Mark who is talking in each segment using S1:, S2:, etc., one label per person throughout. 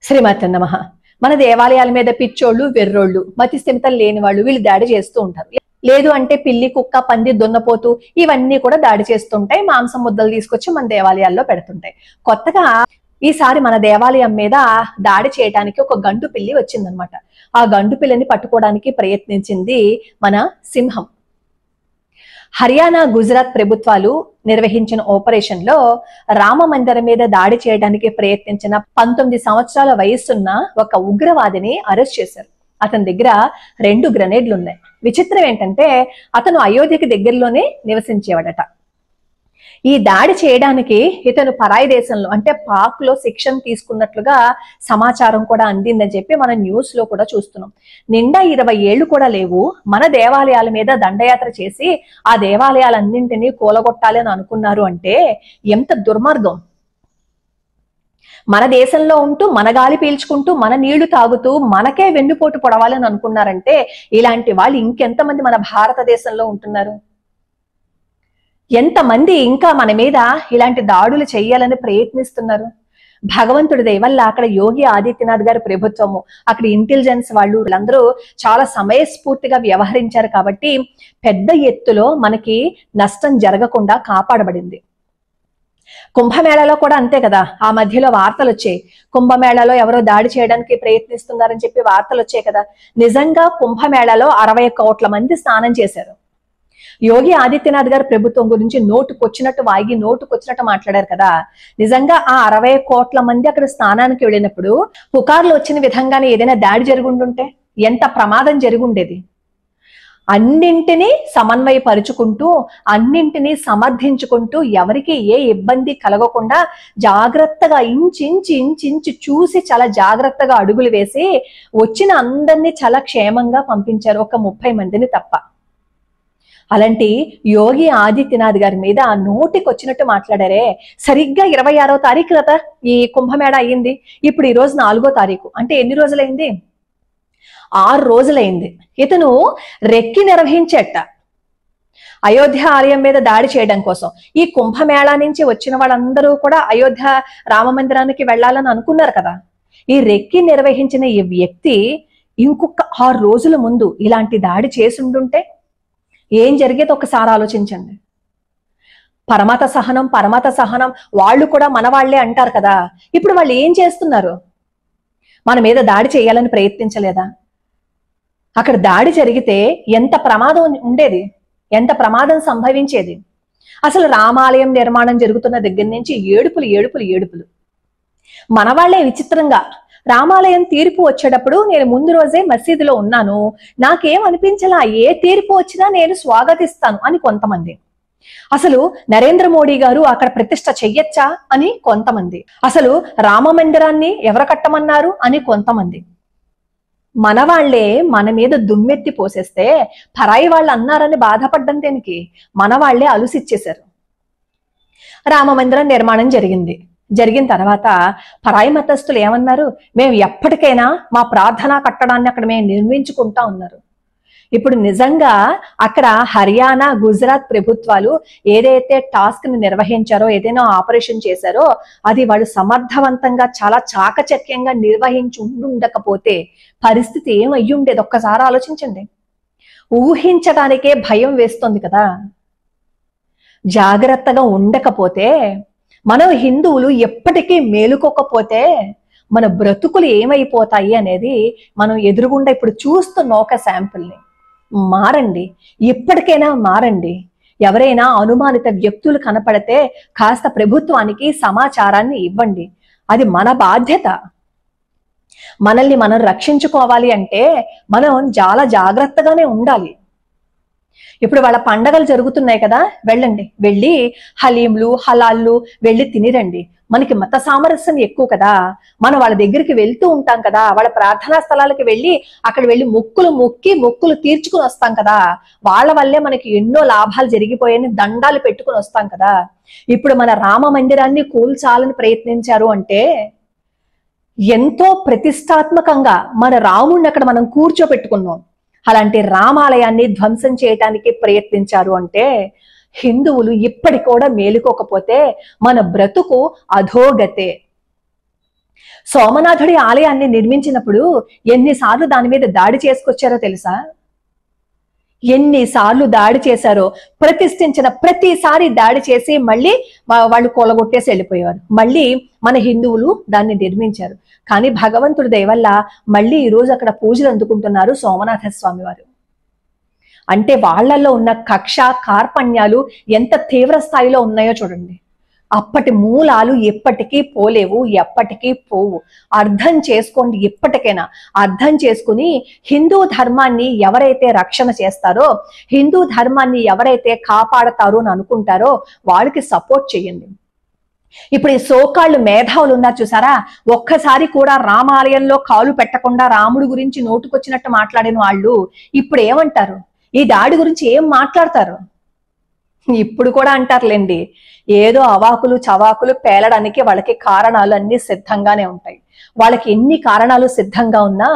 S1: శ్రీమతి నమః. మన దేవాలయాల మీద పిచ్చోళ్ళు, వెర్రోళ్ళు, మతి స్థిమితం లేని వాళ్ళు వీళ్ళు దాడి చేస్తూ ఉంటారు. లేదు అంటే పిల్లి, కుక్క, పంది, దున్నపోతు ఇవన్నీ కూడా దాడి చేస్తుంటాయి. మాంసం ముద్దలు తీసుకొచ్చి మన దేవాలయాల్లో పెడుతుంటాయి. కొత్తగా ఈసారి మన దేవాలయం మీద దాడి చేయడానికి ఒక గండు పిల్లి వచ్చిందనమాట. ఆ గండు పిల్లిని పట్టుకోవడానికి ప్రయత్నించింది మన సింహం. హర్యానా, గుజరాత్ ప్రభుత్వాలు నిర్వహించిన ఆపరేషన్ లో రామ మందిరం మీద దాడి చేయడానికి ప్రయత్నించిన 19 సంవత్సరాల వయసున్న ఒక ఉగ్రవాదిని అరెస్ట్ చేశారు. అతని దగ్గర 2 గ్రెనేడ్లు ఉన్నాయి. విచిత్రం ఏంటంటే అతను అయోధ్యకి దగ్గరలోనే నివసించేవాడట. ఈ దాడి చేయడానికి ఇతను పరాయి దేశంలో అంటే పాక్ లో శిక్షణ తీసుకున్నట్లుగా సమాచారం కూడా అందిందని చెప్పి మనం న్యూస్ లో కూడా చూస్తున్నాం. నిండా 20 ఏళ్లు కూడా లేవు, మన దేవాలయాల మీద దండయాత్ర చేసి ఆ దేవాలయాలన్నింటినీ కూలగొట్టాలి అని అనుకున్నారు అంటే ఎంత దుర్మార్గం. మన దేశంలో ఉంటూ మన గాలి పీల్చుకుంటూ మన నీళ్లు తాగుతూ మనకే వెన్నుపోటు పొడవాలని అనుకున్నారంటే ఇలాంటి వాళ్ళు ఇంకెంతమంది మన భారతదేశంలో ఉంటున్నారు? ఎంతమంది ఇంకా మన మీద ఇలాంటి దాడులు చేయాలని ప్రయత్నిస్తున్నారు? భగవంతుడి దయ వల్ల అక్కడ యోగి ఆదిత్యనాథ్ గారి ప్రభుత్వము, అక్కడ ఇంటెలిజెన్స్ వాళ్ళు వీళ్ళందరూ చాలా సమయస్ఫూర్తిగా వ్యవహరించారు కాబట్టి పెద్ద ఎత్తులో మనకి నష్టం జరగకుండా కాపాడబడింది. కుంభమేళాలో కూడా అంతే కదా. ఆ మధ్యలో వార్తలు వచ్చాయి, కుంభమేళాలో ఎవరో దాడి చేయడానికి ప్రయత్నిస్తున్నారని చెప్పి వార్తలు వచ్చాయి కదా. నిజంగా కుంభమేళాలో 60 కోట్ల మంది స్నానం చేశారు. యోగి ఆదిత్యనాథ్ గారి ప్రభుత్వం గురించి నోటుకొచ్చినట్టు వాగి నోటుకొచ్చినట్టు మాట్లాడారు కదా. నిజంగా ఆ 60 కోట్ల మంది అక్కడ స్నానానికి వెళ్ళినప్పుడు పుకార్లు వచ్చిన విధంగానే ఏదైనా దాడి జరుగుంటుంటే ఎంత ప్రమాదం జరుగుండేది. అన్నింటినీ సమన్వయపరుచుకుంటూ అన్నింటినీ సమర్థించుకుంటూ ఎవరికి ఏ ఇబ్బంది కలగకుండా జాగ్రత్తగా ఇంచి చూసి చాలా జాగ్రత్తగా అడుగులు వేసి వచ్చిన అందరినీ చాలా క్షేమంగా పంపించారు, ఒక 30 మందిని తప్ప. అలాంటి యోగి ఆదిత్యనాథ్ గారి మీద నోటికి వచ్చినట్టు మాట్లాడారే. సరిగ్గా 26వ తారీఖు కదా ఈ కుంభమేళ అయ్యింది. ఇప్పుడు ఈ రోజు 4వ తారీఖు అంటే ఎన్ని రోజులైంది? 6 రోజులైంది. ఇతను రెక్కి నిర్వహించేట అయోధ్య ఆలయం మీద దాడి చేయడం కోసం. ఈ కుంభమేళా నుంచి వచ్చిన వాళ్ళందరూ కూడా అయోధ్య రామ మందిరానికి వెళ్ళాలని అనుకున్నారు కదా. ఈ రెక్కి నిర్వహించిన ఈ వ్యక్తి ఇంకొక 6 రోజుల ముందు ఇలాంటి దాడి చేసి ఉండుంటే ఏం జరిగేది ఒకసారి ఆలోచించండి. పరమత సహనం వాళ్ళు కూడా మన వాళ్లే అంటారు కదా. ఇప్పుడు వాళ్ళు ఏం చేస్తున్నారు? మన మీద దాడి చేయాలని ప్రయత్నించలేదా? అక్కడ దాడి జరిగితే ఎంత ప్రమాదం ఉండేది, ఎంత ప్రమాదం సంభవించేది. అసలు రామాలయం నిర్మాణం జరుగుతున్న దగ్గర నుంచి ఏడుపులు. మన వాళ్లే విచిత్రంగా రామాలయం తీర్పు వచ్చేటప్పుడు నేను ముందు రోజే మసీదులో ఉన్నాను, నాకేం అనిపించలా, ఏ తీర్పు వచ్చినా నేను స్వాగతిస్తాను అని కొంతమంది. అసలు నరేంద్ర మోడీ గారు అక్కడ ప్రతిష్ట చెయ్యొచ్చా అని కొంతమంది. అసలు రామ మందిరాన్ని ఎవరు కట్టమన్నారు అని కొంతమంది. మన వాళ్లే మన మీద దుమ్మెత్తి పోసేస్తే పరాయి వాళ్ళు అన్నారని బాధపడ్డం దేనికి? మన వాళ్లే అలుసిచ్చేశారు. రామ మందిరం నిర్మాణం జరిగిన తర్వాత పరాయి మతస్థులు ఏమన్నారు? మేము ఎప్పటికైనా మా ప్రార్థనా కట్టడాన్ని అక్కడ మేము నిర్మించుకుంటా ఉన్నారు. ఇప్పుడు నిజంగా అక్కడ హర్యానా, గుజరాత్ ప్రభుత్వాలు ఏదైతే టాస్క్ ని నిర్వహించారో, ఏదైనా ఆపరేషన్ చేశారో అది వాళ్ళు సమర్థవంతంగా చాలా చాకచక్యంగా నిర్వహించి ఉండకపోతే పరిస్థితి ఏమయ్యి ఉండేది ఒక్కసారి ఆలోచించండి. ఊహించడానికే భయం వేస్తుంది కదా. జాగ్రత్తగా ఉండకపోతే, మనం హిందువులు ఎప్పటికీ మేలుకోకపోతే మన బ్రతుకులు ఏమైపోతాయి అనేది మనం ఎదురుగుండా ఇప్పుడు చూస్తున్న ఒక శాంపుల్ని. మారండి, ఇప్పటికైనా మారండి. ఎవరైనా అనుమానిత వ్యక్తులు కనపడితే కాస్త ప్రభుత్వానికి సమాచారాన్ని ఇవ్వండి. అది మన బాధ్యత. మనల్ని మనం రక్షించుకోవాలి అంటే మనం చాలా జాగ్రత్తగానే ఉండాలి. ఇప్పుడు వాళ్ళ పండగలు జరుగుతున్నాయి కదా, వెళ్ళండి, వెళ్ళి హలీంలు, హలాళ్ళు వెళ్ళి తినిరండి. మనకి మత సామరస్యం ఎక్కువ కదా, మనం వాళ్ళ దగ్గరికి వెళ్తూ ఉంటాం కదా, వాళ్ళ ప్రార్థనా స్థలాలకు వెళ్ళి అక్కడ వెళ్ళి మొక్కులు తీర్చుకుని వస్తాం కదా. వాళ్ళ వల్లే మనకి ఎన్నో లాభాలు జరిగిపోయాయని దండాలు పెట్టుకుని వస్తాం కదా. ఇప్పుడు మన రామ మందిరాన్ని కూల్చాలని ప్రయత్నించారు అంటే ఎంతో ప్రతిష్టాత్మకంగా మన రాముడిని అక్కడ మనం కూర్చోపెట్టుకున్నాం. అలాంటి రామాలయాన్ని ధ్వంసం చేయటానికి ప్రయత్నించారు అంటే హిందువులు ఇప్పటి కూడా మేలుకోకపోతే మన బ్రతుకు అధోగతే. సోమనాథుడి ఆలయాన్ని నిర్మించినప్పుడు ఎన్నిసార్లు దాని మీద దాడి చేసుకొచ్చారో తెలుసా? ఎన్నిసార్లు దాడి చేశారో. ప్రతిష్ఠించిన ప్రతిసారి దాడి చేసి మళ్ళీ వాళ్ళు కూలగొట్టేసి వెళ్ళిపోయేవారు. మళ్ళీ మన హిందువులు దాన్ని నిర్మించారు. కానీ భగవంతుడి దయ వల్ల మళ్ళీ ఈ రోజు అక్కడ పూజలు అందుకుంటున్నారు సోమనాథ స్వామి వారు. అంటే వాళ్ళల్లో ఉన్న కక్ష కార్పణ్యాలు ఎంత తీవ్ర స్థాయిలో ఉన్నాయో చూడండి. అప్పటి మూలాలు ఎప్పటికీ పోలేవు, ఎప్పటికీ పోవు. అర్థం చేసుకోండి. ఎప్పటికైనా అర్థం చేసుకుని హిందూ ధర్మాన్ని ఎవరైతే రక్షణ చేస్తారో, హిందూ ధర్మాన్ని ఎవరైతే కాపాడతారో అని అనుకుంటారో వాళ్ళకి సపోర్ట్ చేయండి. ఇప్పుడు ఈ సోకాళ్ళు మేధావులు ఉన్నారు చూసారా, ఒక్కసారి కూడా రామాలయంలో కాలు పెట్టకుండా రాముడి గురించి నోటుకొచ్చినట్టు మాట్లాడిన వాళ్ళు ఇప్పుడు ఏమంటారు? ఈ దాడి గురించి ఏం మాట్లాడతారు? ఇప్పుడు కూడా అంటారులేండి. ఏదో అవాకులు చవాకులు పేలడానికి వాళ్ళకి కారణాలు అన్ని సిద్ధంగానే ఉంటాయి. వాళ్ళకి ఎన్ని కారణాలు సిద్ధంగా ఉన్నా,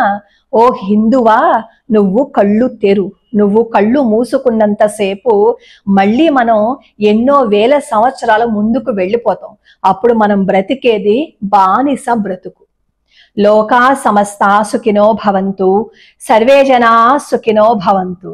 S1: ఓ హిందువా నువ్వు కళ్ళు తెరు, నువ్వు కళ్ళు మూసుకున్నంతసేపు మళ్ళీ మనం ఎన్నో వేల సంవత్సరాల ముందుకు వెళ్ళిపోతాం. అప్పుడు మనం బ్రతికేది బానిస బ్రతుకు. లోకా సమస్తా సుఖినో భవంతు, సర్వే జనా సుఖినో భవంతు.